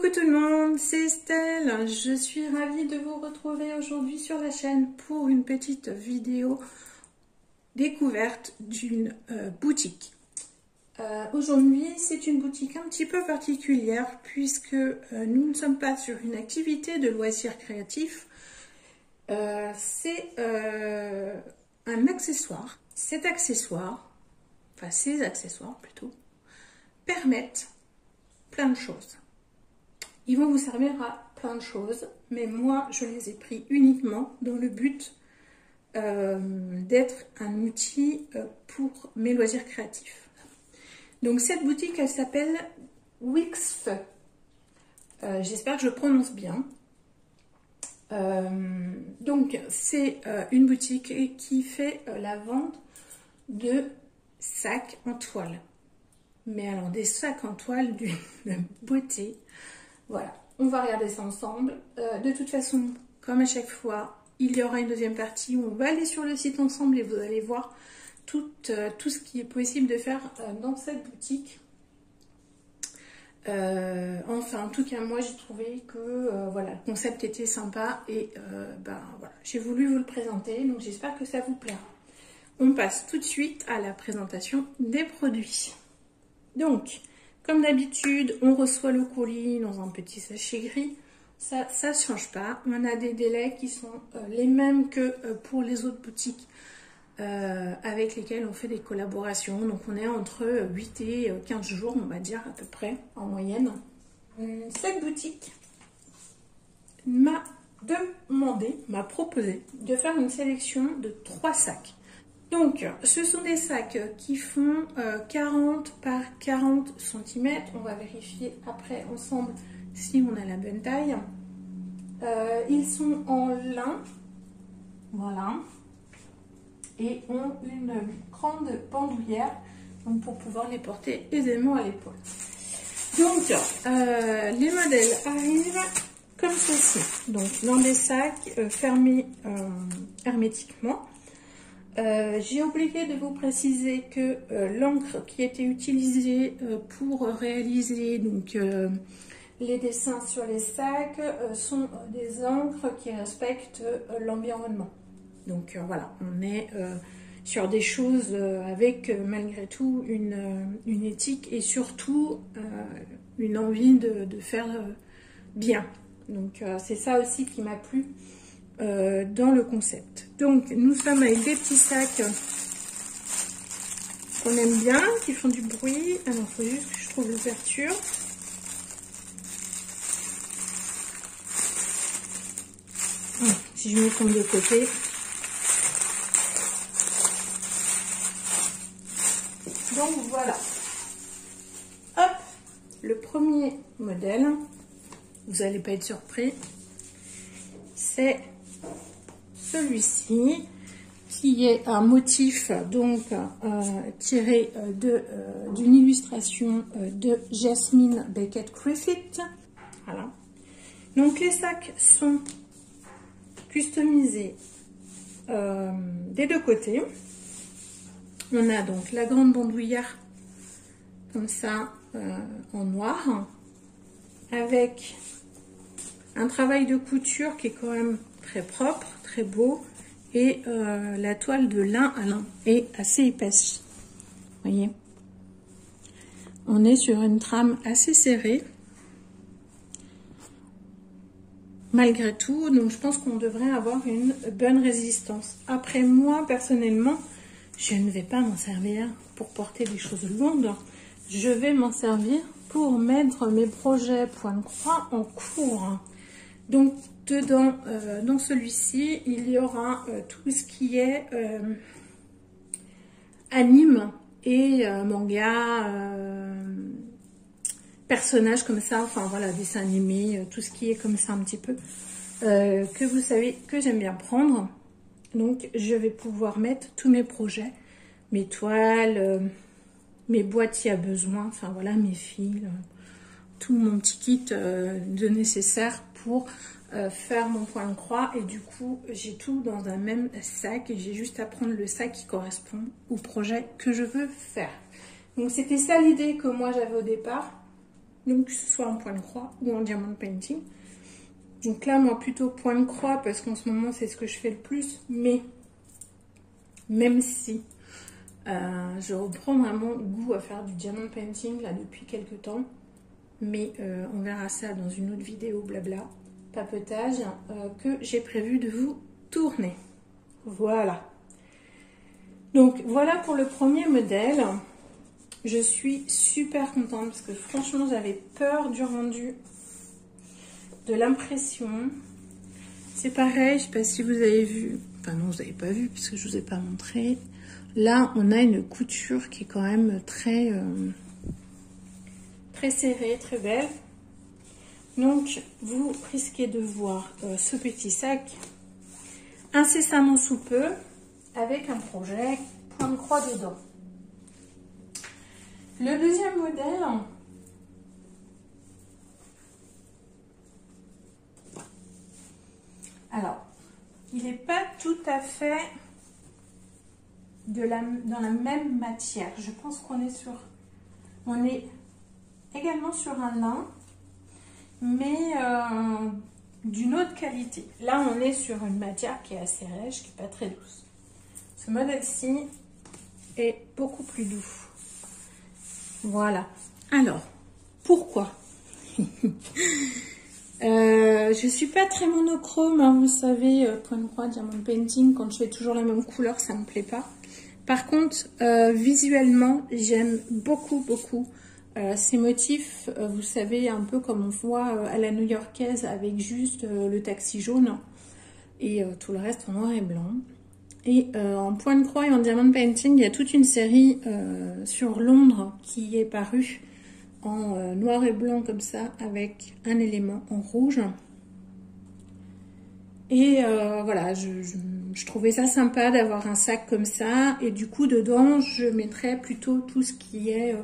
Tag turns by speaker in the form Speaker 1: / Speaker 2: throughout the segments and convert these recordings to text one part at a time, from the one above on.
Speaker 1: Coucou tout le monde, c'est Estelle. Je suis ravie de vous retrouver aujourd'hui sur la chaîne pour une petite vidéo découverte d'une boutique. Aujourd'hui, c'est une boutique un petit peu particulière puisque nous ne sommes pas sur une activité de loisirs créatifs. C'est un accessoire. Cet accessoire, enfin ces accessoires plutôt, permettent plein de choses. Ils vont vous servir à plein de choses, mais moi je les ai pris uniquement dans le but d'être un outil pour mes loisirs créatifs. Donc cette boutique, elle s'appelle Wixfe. J'espère que je prononce bien. Donc c'est une boutique qui fait la vente de sacs en toile. Mais alors des sacs en toile d'une beauté. Voilà, on va regarder ça ensemble. De toute façon, comme à chaque fois, il y aura une deuxième partie où on va aller sur le site ensemble et vous allez voir tout ce qui est possible de faire dans cette boutique. Enfin, en tout cas, moi j'ai trouvé que voilà, le concept était sympa et voilà, j'ai voulu vous le présenter, donc j'espère que ça vous plaira. On passe tout de suite à la présentation des produits. Donc, comme d'habitude, on reçoit le colis dans un petit sachet gris. Ça ne change pas. On a des délais qui sont les mêmes que pour les autres boutiques avec lesquelles on fait des collaborations. Donc, on est entre 8 et 15 jours, on va dire à peu près, en moyenne. Cette boutique m'a proposé de faire une sélection de 3 sacs. Donc, ce sont des sacs qui font 40 par 40 cm. On va vérifier après ensemble si on a la bonne taille. Ils sont en lin, voilà, et ont une grande bandoulière donc pour pouvoir les porter aisément à l'épaule. Donc, les modèles arrivent comme ceci, donc dans des sacs fermés hermétiquement. J'ai oublié de vous préciser que l'encre qui était utilisée pour réaliser donc, les dessins sur les sacs sont des encres qui respectent l'environnement. Donc voilà, on est sur des choses avec malgré tout une éthique et surtout une envie de faire bien. Donc c'est ça aussi qui m'a plu dans le concept. Donc nous sommes avec des petits sacs qu'on aime bien, qui font du bruit. Alors il faut juste que je trouve l'ouverture. Si je me trompe de côté. Donc voilà. Hop, le premier modèle, vous n'allez pas être surpris, c'est celui-ci qui est un motif donc tiré d'une illustration de Jasmine Beckett Griffith. Voilà. Donc les sacs sont customisés des deux côtés. On a donc la grande bandoulière comme ça en noir avec un travail de couture qui est quand même très propre, très beau, et la toile de lin à lin est assez épaissie. Vous voyez, on est sur une trame assez serrée. Malgré tout, donc je pense qu'on devrait avoir une bonne résistance. Après, moi, personnellement, je ne vais pas m'en servir pour porter des choses lourdes. Je vais m'en servir pour mettre mes projets point de croix en cours. Donc, dedans, dans celui-ci, il y aura tout ce qui est anime et manga, personnages comme ça, enfin voilà, dessins animés, tout ce qui est comme ça un petit peu, que vous savez que j'aime bien prendre. Donc, je vais pouvoir mettre tous mes projets, mes toiles, mes boîtiers à besoin, enfin voilà, mes fils, tout mon petit kit de nécessaire pour faire mon point de croix. Et du coup, j'ai tout dans un même sac et j'ai juste à prendre le sac qui correspond au projet que je veux faire. Donc, c'était ça l'idée que moi j'avais au départ. donc que ce soit en point de croix ou en diamond painting. Donc là, moi, plutôt point de croix, parce qu'en ce moment, c'est ce que je fais le plus. Mais, même si je reprends vraiment goût à faire du diamond painting, là, depuis quelques temps. Mais on verra ça dans une autre vidéo, blabla, papetage, que j'ai prévu de vous tourner. Voilà. Donc, voilà pour le premier modèle. Je suis super contente, parce que franchement, j'avais peur du rendu, de l'impression. C'est pareil, je ne sais pas si vous avez vu, enfin non, vous n'avez pas vu puisque je ne vous ai pas montré. Là, on a une couture qui est quand même très serrée, très belle. Donc, vous risquez de voir ce petit sac incessamment sous peu avec un projet point de croix dedans. Le deuxième modèle, alors, il n'est pas tout à fait dans la même matière. Je pense qu'on est également sur un lin, mais d'une autre qualité. Là, on est sur une matière qui est assez rêche, qui n'est pas très douce. Ce modèle-ci est beaucoup plus doux. Voilà. Alors, pourquoi je suis pas très monochrome, hein, vous savez, point de croix, diamond painting, quand je fais toujours la même couleur, ça me plaît pas. Par contre, visuellement, j'aime beaucoup ces motifs, vous savez, un peu comme on voit à la new-yorkaise avec juste le taxi jaune et tout le reste en noir et blanc. Et en point de croix et en diamond painting, il y a toute une série sur Londres qui est parue en noir et blanc comme ça, avec un élément en rouge. Et voilà, je trouvais ça sympa d'avoir un sac comme ça. Et du coup, dedans, je mettrais plutôt tout ce qui est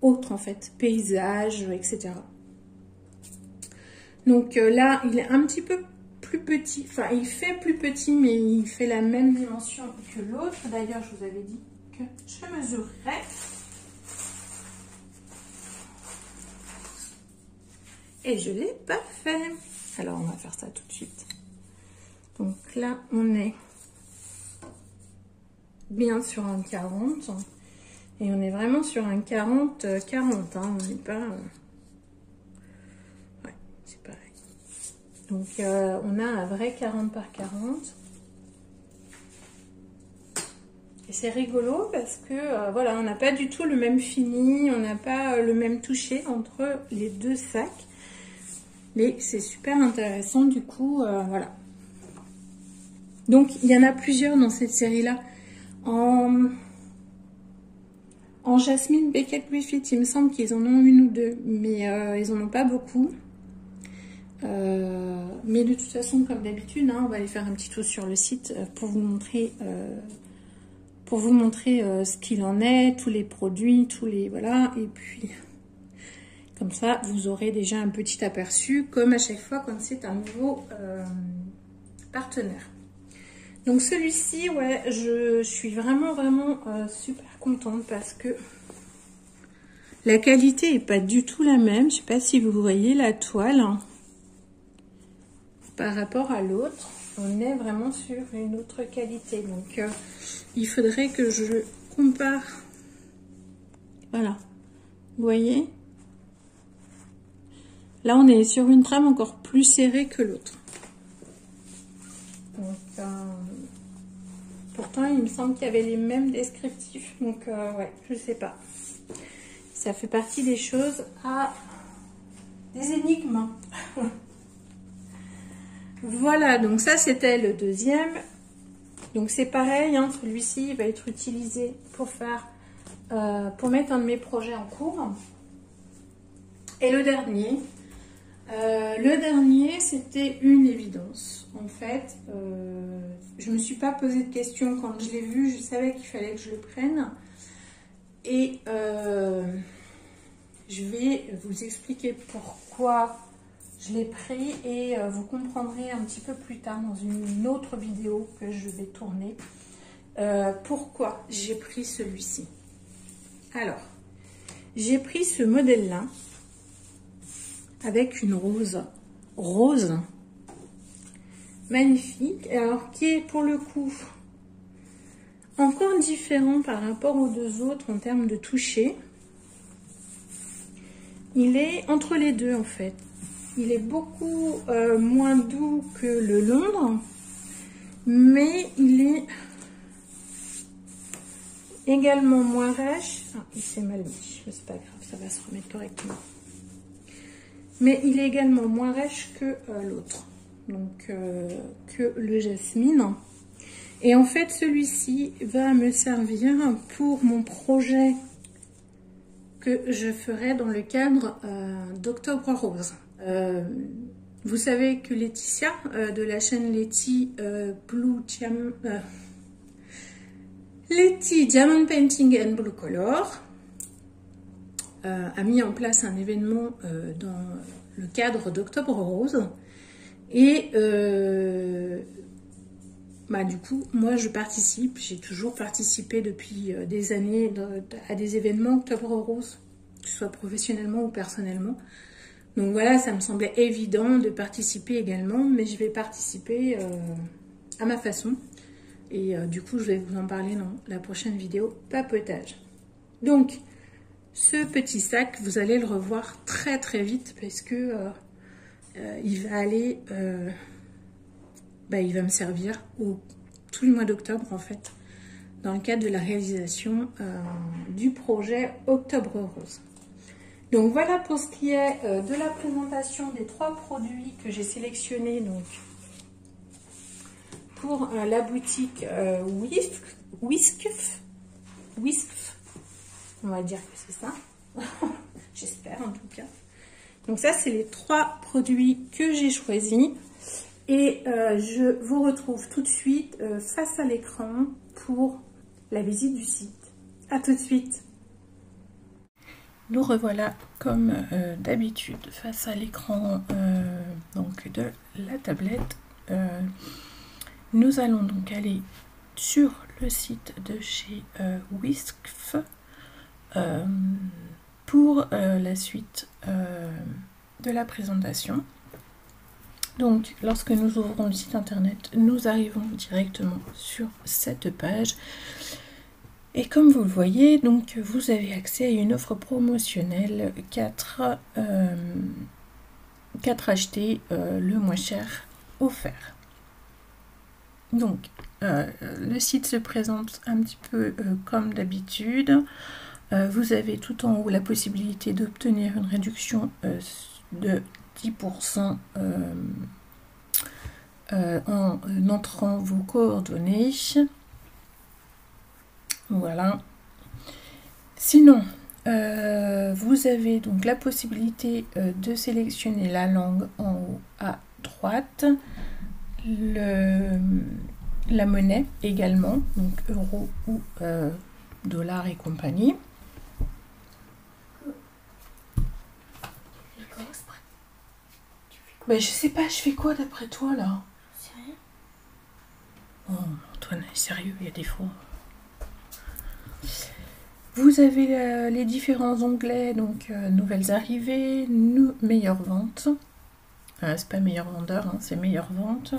Speaker 1: autre, en fait, paysage, etc. Donc là, il est un petit peu plus petit. Enfin, il fait plus petit, mais il fait la même dimension que l'autre. D'ailleurs, je vous avais dit que je mesurerais. Et je ne l'ai pas fait. Alors, on va faire ça tout de suite. Donc là, on est bien sur un 40. Et on est vraiment sur un 40-40. Hein, on n'est pas... Ouais, c'est pareil. Donc, on a un vrai 40 par 40. Et c'est rigolo parce que, voilà, on n'a pas du tout le même fini. On n'a pas le même toucher entre les deux sacs. Mais c'est super intéressant du coup, voilà. Donc il y en a plusieurs dans cette série-là. En Jasmine Beckett Griffith, il me semble qu'ils en ont une ou deux, mais ils en ont pas beaucoup. Mais de toute façon, comme d'habitude, hein, on va aller faire un petit tour sur le site pour vous montrer, ce qu'il en est, tous les produits, tous les voilà, et puis. Comme ça, vous aurez déjà un petit aperçu, comme à chaque fois quand c'est un nouveau partenaire. Donc celui-ci, ouais, je suis vraiment super contente parce que la qualité n'est pas du tout la même. Je ne sais pas si vous voyez la toile hein, par rapport à l'autre. On est vraiment sur une autre qualité. Donc il faudrait que je compare. Voilà, vous voyez ? Là, on est sur une trame encore plus serrée que l'autre. Donc, pourtant, il me semble qu'il y avait les mêmes descriptifs. Donc, ouais, je sais pas. Ça fait partie des choses à des énigmes. Voilà, donc ça, c'était le deuxième. Donc, c'est pareil, hein, celui-ci va être utilisé pour faire, pour mettre un de mes projets en cours. Et le dernier... c'était une évidence. En fait, je ne me suis pas posé de questions quand je l'ai vu. Je savais qu'il fallait que je le prenne. Et je vais vous expliquer pourquoi je l'ai pris. Et vous comprendrez un petit peu plus tard dans une autre vidéo que je vais tourner. Pourquoi j'ai pris celui-ci. Alors, J'ai pris ce modèle-là avec une rose magnifique, alors qui est pour le coup encore différent par rapport aux deux autres en termes de toucher. Il est entre les deux en fait. Il est beaucoup moins doux que le Londres, mais il est également moins rêche. Ah, il s'est mal mis, mais c'est pas grave, ça va se remettre correctement. Mais il est également moins rêche que l'autre, donc que le jasmine. Et en fait, celui-ci va me servir pour mon projet que je ferai dans le cadre d'Octobre Rose. Vous savez que Laetitia, de la chaîne Letty Diamond Painting and Blue Color, a mis en place un événement dans le cadre d'Octobre Rose. Et du coup, moi je participe, j'ai toujours participé depuis des années à des événements Octobre Rose, que ce soit professionnellement ou personnellement. Donc voilà, ça me semblait évident de participer également, mais je vais participer à ma façon. Et du coup, je vais vous en parler dans la prochaine vidéo papotage. Donc, ce petit sac, vous allez le revoir très très vite parce que il va aller, il va me servir tout le mois d'octobre en fait, dans le cadre de la réalisation du projet Octobre Rose. Donc voilà pour ce qui est de la présentation des 3 produits que j'ai sélectionnés donc pour la boutique Whiskf. On va dire que c'est ça. J'espère en tout cas. Donc ça, c'est les 3 produits que j'ai choisis. Et je vous retrouve tout de suite face à l'écran pour la visite du site. À tout de suite. Nous revoilà comme d'habitude face à l'écran donc de la tablette. Nous allons donc aller sur le site de chez Whiskf pour la suite de la présentation. Donc, lorsque nous ouvrons le site internet, nous arrivons directement sur cette page. Et comme vous le voyez, donc vous avez accès à une offre promotionnelle 4 achetés, le moins cher offert. Donc, le site se présente un petit peu comme d'habitude. Vous avez tout en haut la possibilité d'obtenir une réduction de 10% en entrant vos coordonnées. Voilà. Sinon, vous avez donc la possibilité de sélectionner la langue en haut à droite, la monnaie également, donc euro ou dollar et compagnie. Ben, je sais pas, je fais quoi d'après toi là?
Speaker 2: Sérieux?
Speaker 1: Oh, Antoine est sérieux, il y a des fois. Vous avez les différents onglets, donc nouvelles arrivées, meilleures ventes. C'est pas meilleur vendeur, hein, c'est meilleure vente.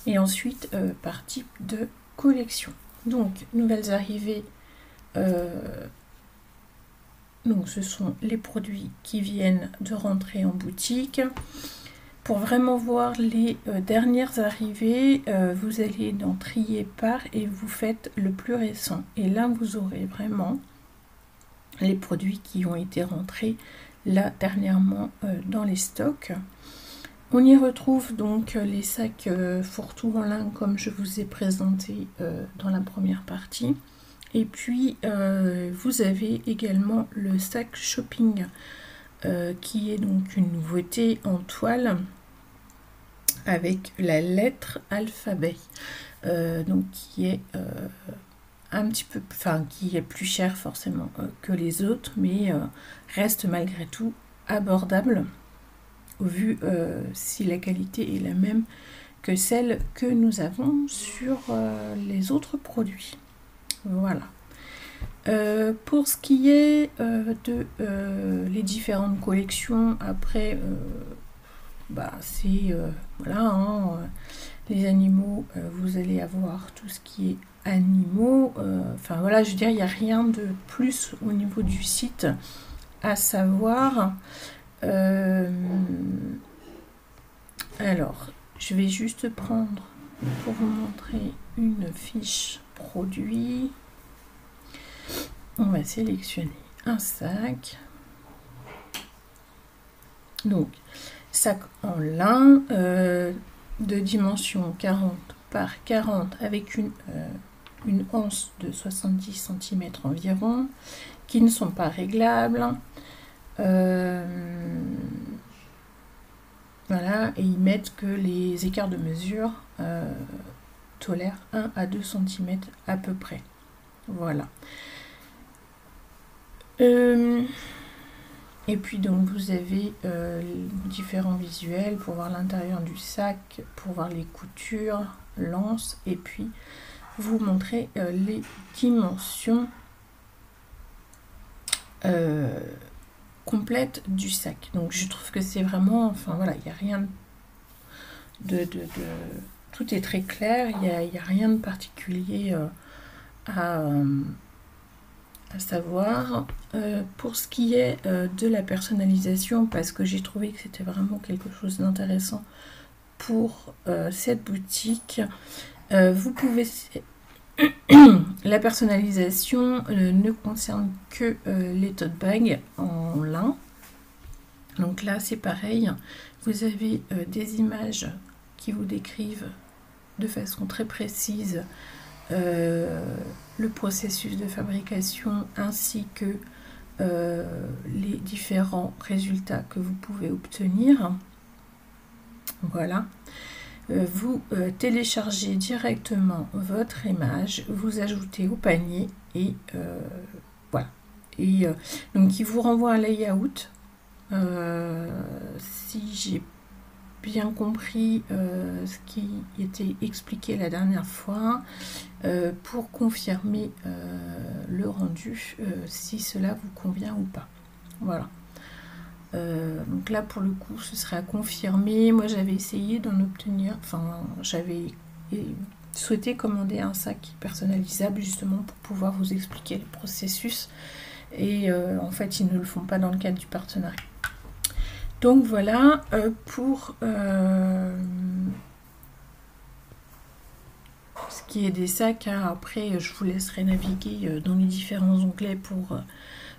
Speaker 1: Et ensuite, par type de collection. Donc, nouvelles arrivées. Donc, ce sont les produits qui viennent de rentrer en boutique. Pour vraiment voir les dernières arrivées, vous allez dans trier par et vous faites le plus récent. Et là, vous aurez vraiment les produits qui ont été rentrés là dernièrement dans les stocks. On y retrouve donc les sacs fourre-tout en lin comme je vous ai présenté dans la première partie. Et puis, vous avez également le sac shopping qui est donc une nouveauté en toile avec la lettre alphabet, donc qui est un petit peu, qui est plus cher forcément que les autres, mais reste malgré tout abordable au vu si la qualité est la même que celle que nous avons sur les autres produits. Voilà. Pour ce qui est de les différentes collections, après, c'est voilà, hein, les animaux, vous allez avoir tout ce qui est animaux. Enfin voilà, je veux dire, il n'y a rien de plus au niveau du site à savoir. Alors, je vais juste prendre pour vous montrer une fiche produit. On va sélectionner un sac. Donc, sac en lin de dimension 40 par 40 avec une anse de 70 cm environ, qui ne sont pas réglables. Voilà, et ils mettent que les écarts de mesure tolèrent 1 à 2 cm à peu près. Voilà. Et puis donc vous avez différents visuels pour voir l'intérieur du sac, pour voir les coutures, l'anse, et puis vous montrer les dimensions complètes du sac. Donc je trouve que c'est vraiment, enfin voilà, il n'y a rien de tout est très clair, il n'y a rien de particulier à savoir. Pour ce qui est de la personnalisation, parce que j'ai trouvé que c'était vraiment quelque chose d'intéressant pour cette boutique, vous pouvez... La personnalisation ne concerne que les tote bags en lin. Donc là c'est pareil, vous avez des images qui vous décrivent de façon très précise le processus de fabrication ainsi que les différents résultats que vous pouvez obtenir. Voilà. Vous téléchargez directement votre image, vous ajoutez au panier et voilà. Et donc il vous renvoie un layout. Si j'ai bien compris ce qui était expliqué la dernière fois, pour confirmer le rendu, si cela vous convient ou pas. Voilà. Donc là pour le coup ce serait à confirmer. Moi j'avais essayé d'en obtenir, enfin j'avais souhaité commander un sac personnalisable justement pour pouvoir vous expliquer le processus, et en fait ils ne le font pas dans le cadre du partenariat. Donc voilà pour ce qui est des sacs. Après je vous laisserai naviguer dans les différents onglets pour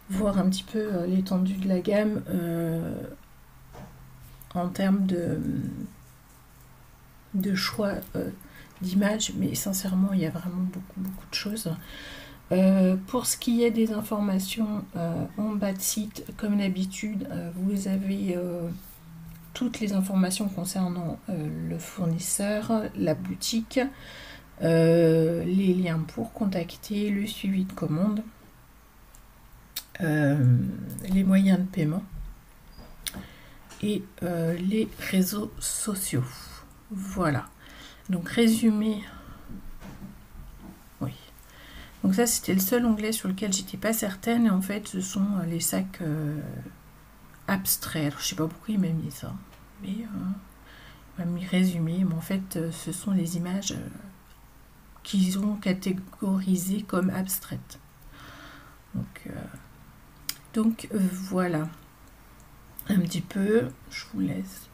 Speaker 1: voir un petit peu l'étendue de la gamme en termes de choix d'images, mais sincèrement il y a vraiment beaucoup de choses. Pour ce qui est des informations en bas de site, comme d'habitude, vous avez toutes les informations concernant le fournisseur, la boutique, les liens pour contacter, le suivi de commande, les moyens de paiement et les réseaux sociaux. Voilà. Donc résumé. Oui. Donc ça c'était le seul onglet sur lequel j'étais pas certaine, et en fait ce sont les sacs abstraits. Alors, je sais pas pourquoi il m'a mis ça, mais il m'a mis résumé, mais en fait ce sont les images qu'ils ont catégorisées comme abstraites. Donc voilà un petit peu, je vous laisse.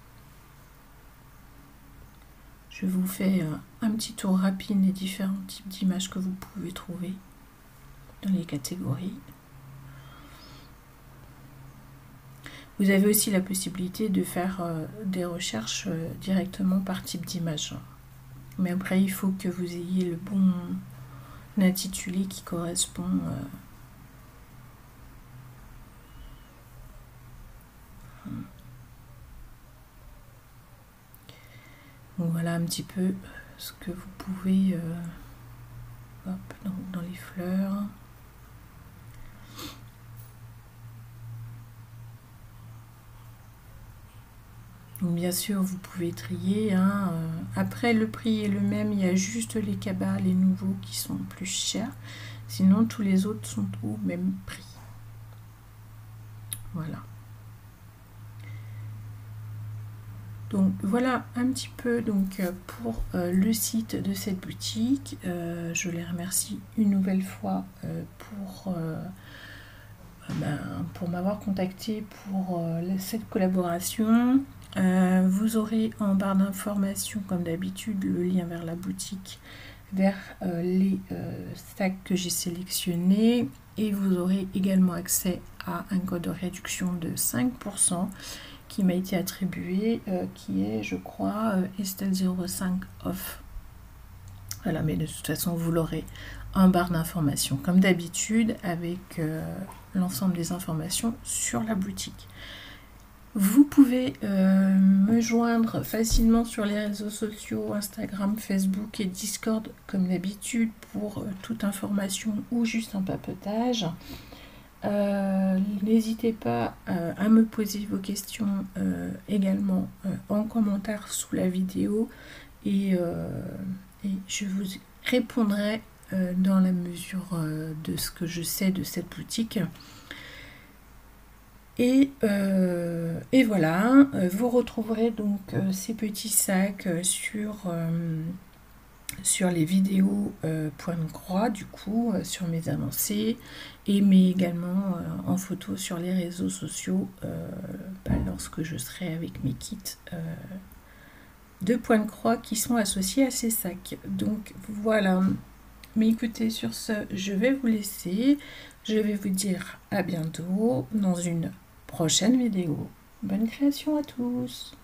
Speaker 1: Je vous fais un petit tour rapide des différents types d'images que vous pouvez trouver dans les catégories. Vous avez aussi la possibilité de faire des recherches directement par type d'image. Mais après, il faut que vous ayez le bon intitulé qui correspond Donc voilà un petit peu ce que vous pouvez dans les fleurs. Donc bien sûr vous pouvez trier. Après le prix est le même, il y a juste les cabas, les nouveaux qui sont plus chers. Sinon, tous les autres sont au même prix. Voilà. Donc voilà un petit peu donc pour le site de cette boutique. Je les remercie une nouvelle fois pour m'avoir contacté pour cette collaboration. Vous aurez en barre d'informations comme d'habitude le lien vers la boutique, vers les stacks que j'ai sélectionnés, et vous aurez également accès à un code de réduction de 5% qui m'a été attribué, qui est, je crois, Estelle 05 off. Voilà, mais de toute façon, vous l'aurez en barre d'informations, comme d'habitude, avec l'ensemble des informations sur la boutique. Vous pouvez me joindre facilement sur les réseaux sociaux, Instagram, Facebook et Discord, comme d'habitude, pour toute information ou juste un papotage. N'hésitez pas à me poser vos questions également en commentaire sous la vidéo, et je vous répondrai dans la mesure de ce que je sais de cette boutique. Et voilà, vous retrouverez donc ces petits sacs sur les vidéos point de croix, du coup, sur mes avancées, mais également en photo sur les réseaux sociaux lorsque je serai avec mes kits de point de croix qui sont associés à ces sacs. Donc voilà, mais écoutez, sur ce, je vais vous laisser. Je vais vous dire à bientôt dans une prochaine vidéo. Bonne création à tous!